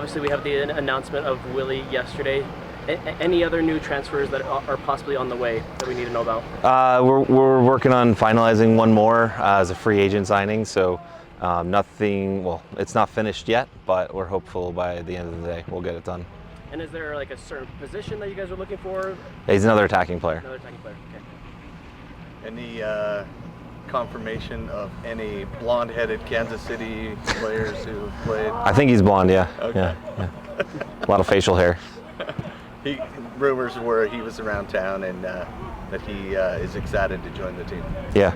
Obviously, we have the announcement of Willy yesterday. Any other new transfers that are possibly on the way that we need to know about? We're working on finalizing one more as a free agent signing. So nothing. Well, it's not finished yet, but we're hopeful by the end of the day we'll get it done. And is there like a certain position that you guys are looking for? He's another attacking player. Another attacking player. Okay. Any confirmation of any blonde-headed Kansas City players who played? I think he's blonde. Yeah. Okay. Yeah. A lot of facial hair. Rumors were he was around town and that he is excited to join the team. Yeah.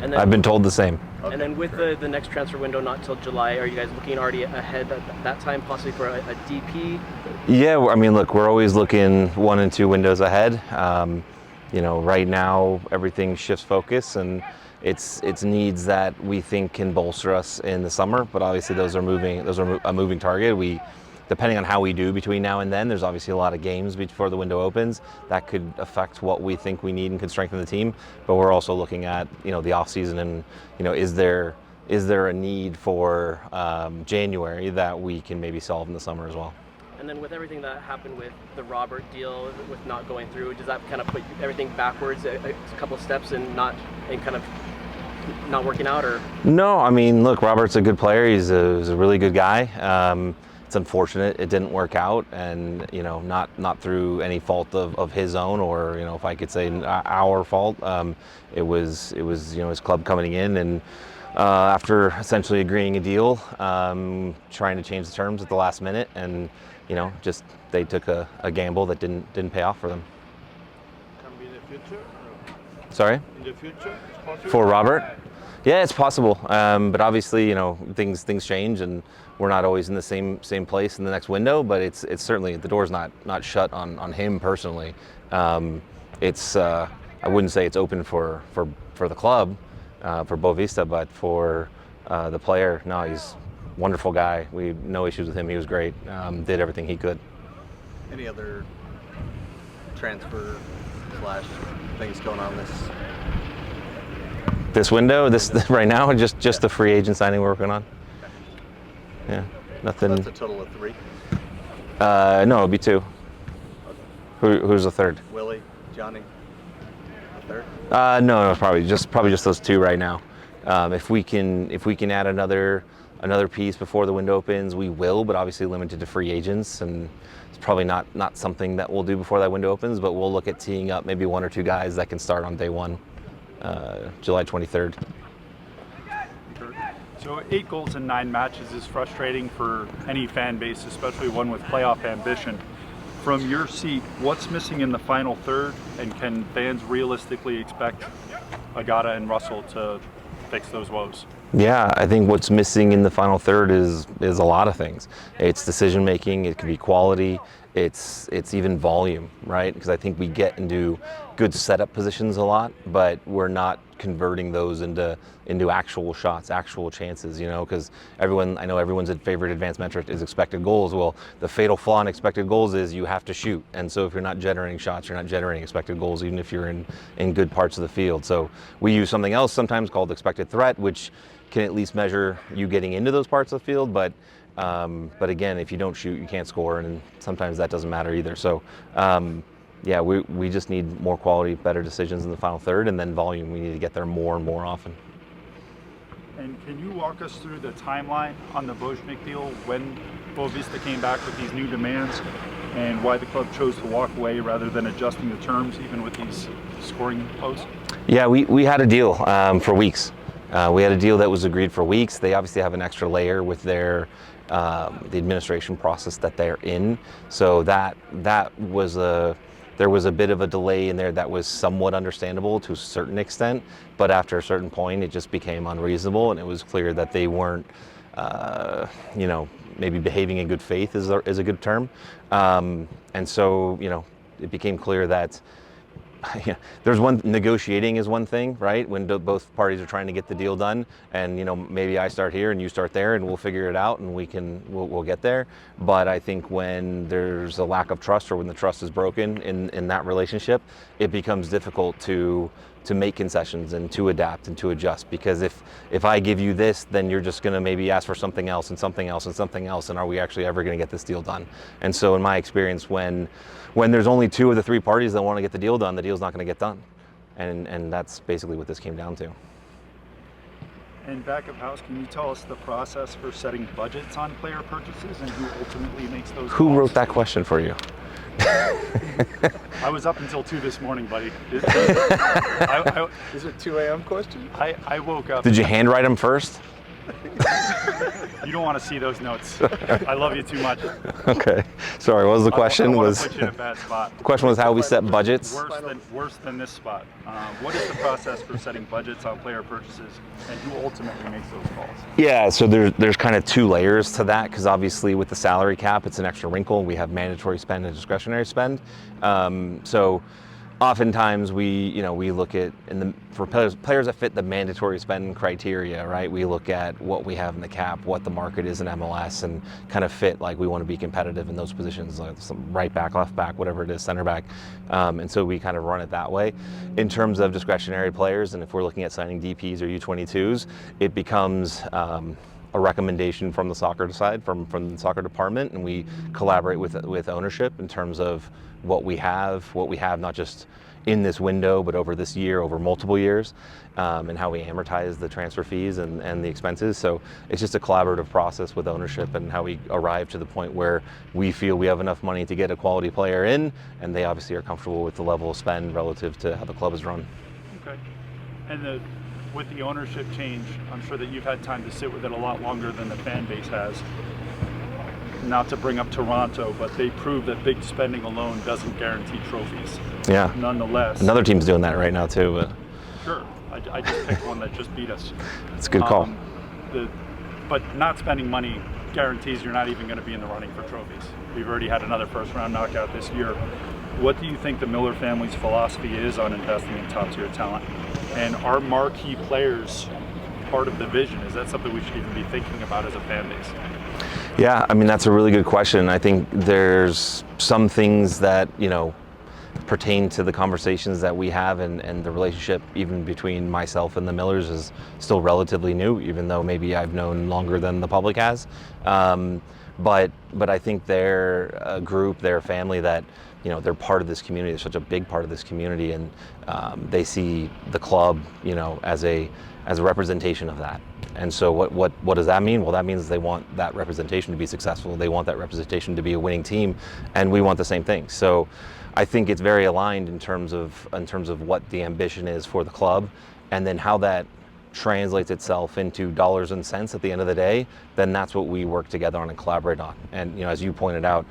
And then, I've been told the same. Okay. And then with the next transfer window not till July, are you guys looking already ahead at that time, possibly for a DP? Yeah, I mean, look, we're always looking 1 and 2 windows ahead. Right now everything shifts focus, and it's needs that we think can bolster us in the summer. But obviously, those are a moving target. Depending on how we do between now and then, there's obviously a lot of games before the window opens that could affect what we think we need and can strengthen the team. But we're also looking at the off season and is there a need for January that we can maybe solve in the summer as well. And then with everything that happened with the Robert deal, with not going through, does that kind of put everything backwards a couple steps and kind of not working out? Or no, I mean, look, Robert's a good player. He's a really good guy. It's unfortunate it didn't work out, and not through any fault of his own, or if I could say our fault. It was his club coming in and after essentially agreeing a deal, trying to change the terms at the last minute, and just they took a gamble that didn't pay off for them. Can be in the future? Sorry? In the future, it's possible? For Robert? Yeah, it's possible. But obviously, things change, and we're not always in the same place in the next window. But it's certainly, the door's not shut on him personally. I wouldn't say it's open for the club, for Boavista, but for the player. No, he's a wonderful guy. We have no issues with him. He was great. Did everything he could. Any other transfer / things going on this window, right now, just the free agent signing we're working on. Yeah, nothing. That's a total of 3. No, it'll be 2. Okay. Who's the third? Willy, Johnny, the third. No, probably just those 2 right now. If we can add another piece before the window opens, we will. But obviously limited to free agents, and it's probably not something that we'll do before that window opens. But we'll look at teeing up maybe 1 or 2 guys that can start on day 1. July 23rd. So 8 goals in 9 matches is frustrating for any fan base, especially one with playoff ambition. From your seat, what's missing in the final third, and can fans realistically expect Agada and Russell to fix those woes? Yeah, I think what's missing in the final third is a lot of things. It's decision making, it can be quality, it's even volume, right? Because I think we get into good setup positions a lot, but we're not converting those into actual shots, actual chances, because I know everyone's favorite advanced metric is expected goals. Well, the fatal flaw in expected goals is you have to shoot. And so if you're not generating shots, you're not generating expected goals, even if you're in good parts of the field. So we use something else sometimes called expected threat, which can at least measure you getting into those parts of the field. But again, if you don't shoot, you can't score, and sometimes that doesn't matter either. So yeah, we just need more quality, better decisions in the final third, and then volume. We need to get there more and more often. And can you walk us through the timeline on the Boženík deal, when Boavista came back with these new demands, and why the club chose to walk away rather than adjusting the terms, even with these scoring posts? Yeah, we had a deal for weeks. We had a deal that was agreed for weeks. They obviously have an extra layer with their the administration process that they're in. So there was a bit of a delay in there that was somewhat understandable to a certain extent, but after a certain point, it just became unreasonable, and it was clear that they weren't, maybe behaving in good faith is a good term, and so it became clear that there's one, negotiating is one thing, right? When both parties are trying to get the deal done, and maybe I start here and you start there, and we'll figure it out, and we'll get there. But I think when there's a lack of trust, or when the trust is broken in that relationship, it becomes difficult to make concessions and to adapt and to adjust. Because if I give you this, then you're just going to maybe ask for something else and something else and something else, and are we actually ever going to get this deal done? And so in my experience, when there's only 2 of the 3 parties that want to get the deal done, the deal's not going to get done. And that's basically what this came down to. And back of house, can you tell us the process for setting budgets on player purchases and who ultimately makes those Who calls? wrote that question for you? I was up until 2 this morning, buddy. Is it 2 a.m. question? I woke up. Did you handwrite them first? You don't want to see those notes. I love you too much. Okay. Sorry, what was the question? I don't want Was to put you in a bad spot. the question was how we set budgets? Worse than this spot. What is the process for setting budgets on player purchases, and who ultimately makes those calls? Yeah, so there's kind of 2 layers to that, because obviously with the salary cap, it's an extra wrinkle. We have mandatory spend and discretionary spend. So oftentimes we look at, for players that fit the mandatory spend criteria, right? We look at what we have in the cap, what the market is in MLS, and kind of fit, like, we want to be competitive in those positions, like some right back, left back, whatever it is, center back. And so we kind of run it that way. In terms of discretionary players, and if we're looking at signing DPs or U22s, it becomes a recommendation from the soccer side, from the soccer department, and we collaborate with ownership in terms of what we have not just in this window, but over this year, over multiple years, and how we amortize the transfer fees and the expenses. So it's just a collaborative process with ownership, and how we arrive to the point where we feel we have enough money to get a quality player in, and they obviously are comfortable with the level of spend relative to how the club is run. Okay. And with the ownership change, I'm sure that you've had time to sit with it a lot longer than the fan base has. Not to bring up Toronto, but they prove that big spending alone doesn't guarantee trophies. Yeah. Nonetheless. Another team's doing that right now too. But Sure. I just picked one that just beat us. it's a good call. But not spending money guarantees you're not even going to be in the running for trophies. We've already had another first-round knockout this year. What do you think the Miller family's philosophy is on investing in top-tier talent? And are marquee players part of the vision? Is that something we should even be thinking about as a fan base? Yeah, I mean, that's a really good question. I think there's some things that, pertain to the conversations that we have, and the relationship even between myself and the Millers is still relatively new, even though maybe I've known longer than the public has. But I think they're a group, they're a family that, they're part of this community. They're such a big part of this community, and they see the club, as a representation of that. And so what does that mean? Well, that means they want that representation to be successful. They want that representation to be a winning team, and we want the same thing. So I think it's very aligned in terms of what the ambition is for the club, and then how that translates itself into dollars and cents at the end of the day. Then that's what we work together on and collaborate on. And as you pointed out,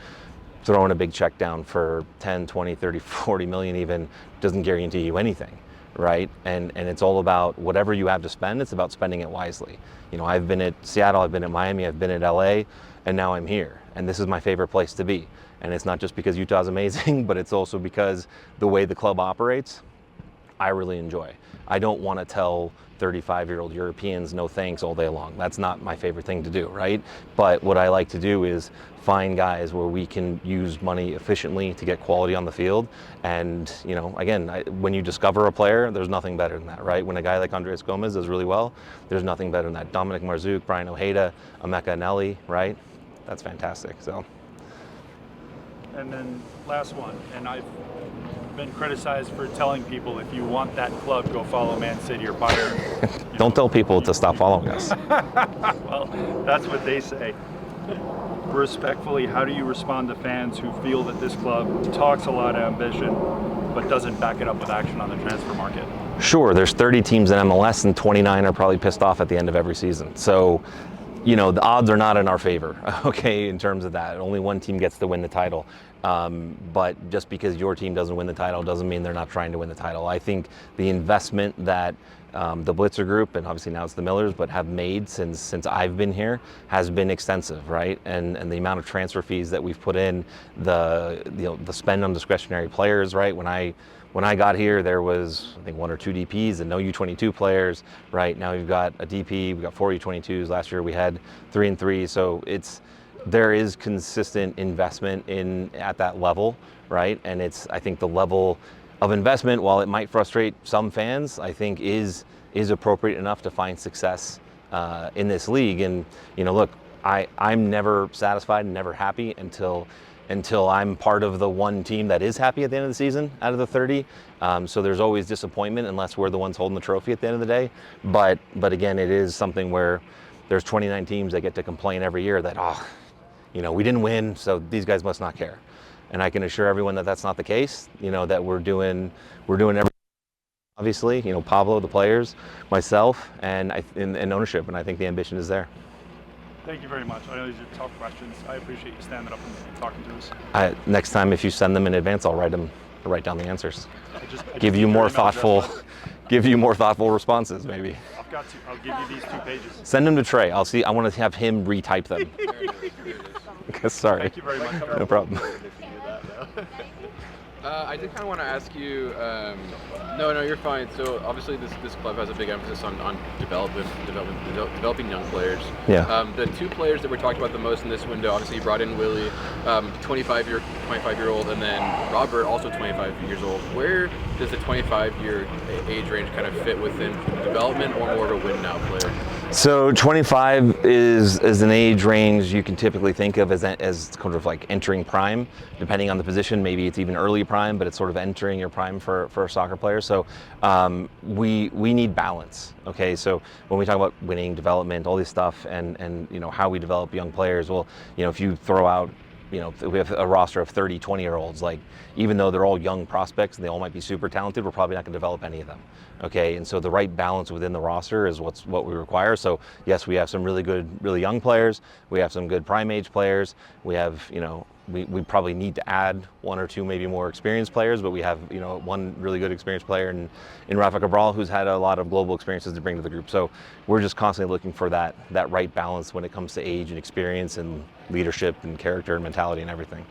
throwing a big check down for 10, 20, 30, 40 million even doesn't guarantee you anything. Right? And it's all about whatever you have to spend, it's about spending it wisely. I've been at Seattle, I've been at Miami, I've been at LA, and now I'm here. And this is my favorite place to be. And it's not just because Utah's amazing, but it's also because the way the club operates, I really enjoy. I don't want to tell 35-year-old Europeans no thanks all day long. That's not my favorite thing to do, right? But what I like to do is find guys where we can use money efficiently to get quality on the field. And, again, when you discover a player, there's nothing better than that, right? When a guy like Andres Gomez does really well, there's nothing better than that. Dominic Marzouk, Brian Ojeda, Emeka Anelli, right? That's fantastic. So. And then last one, and I've been criticized for telling people, if you want that club, go follow Man City or Bayern. Don't tell people to stop following us. Well, that's what they say. Respectfully, how do you respond to fans who feel that this club talks a lot of ambition but doesn't back it up with action on the transfer market? Sure, there's 30 teams in MLS, and 29 are probably pissed off at the end of every season. So, the odds are not in our favor, okay, in terms of that. Only one team gets to win the title. But just because your team doesn't win the title doesn't mean they're not trying to win the title. I think the investment that the Blitzer group, and obviously now it's the Millers, but have made since I've been here has been extensive, right? And the amount of transfer fees that we've put in, the spend on discretionary players, right? When I got here, there was, I think, 1 or 2 DPs and no U22 players, right? Now we've got a DP, we've got 4 U22s. Last year we had 3 and 3. So there is consistent investment at that level, right? And I think the level of investment, while it might frustrate some fans, I think is appropriate enough to find success in this league. And look, I'm never satisfied and never happy until I'm part of the one team that is happy at the end of the season out of the 30. So there's always disappointment unless we're the ones holding the trophy at the end of the day. But again, it is something where there's 29 teams that get to complain every year that, we didn't win, so these guys must not care. And I can assure everyone that that's not the case. That we're doing everything. Obviously, Pablo, the players, myself, and ownership, and I think the ambition is there. Thank you very much. I know these are tough questions. I appreciate you standing up and talking to us. Next time, if you send them in advance, I'll write down the answers. I give you more thoughtful responses, maybe. I've got to. I'll give you these 2 pages. Send them to Trey. I'll see. I want to have him retype them. Sorry. Thank you very much. No problem. I did kind of want to ask you. No, you're fine. So obviously, this club has a big emphasis on developing young players. Yeah. The 2 players that we're talking about the most in this window, obviously, you brought in Willy, 25-year-old, and then Robert, also 25 years old. Where does the 25-year age range kind of fit within development, or more of a win now player? So 25 is an age range you can typically think of as kind of like entering prime, depending on the position. Maybe it's even early prime, but it's sort of entering your prime for a soccer player. So we need balance. Okay, so when we talk about winning, development, all this stuff, and how we develop young players, well, if you throw out, we have a roster of 30, 20-year-olds, like, even though they're all young prospects and they all might be super talented, we're probably not going to develop any of them. Okay, and so the right balance within the roster is what we require. So yes, we have some really good, really young players. We have some good prime age players. We have, we probably need to add 1 or 2 maybe more experienced players, but we have, one really good experienced player in Rafa Cabral, who's had a lot of global experiences to bring to the group. So we're just constantly looking for that right balance when it comes to age and experience and leadership and character and mentality and everything.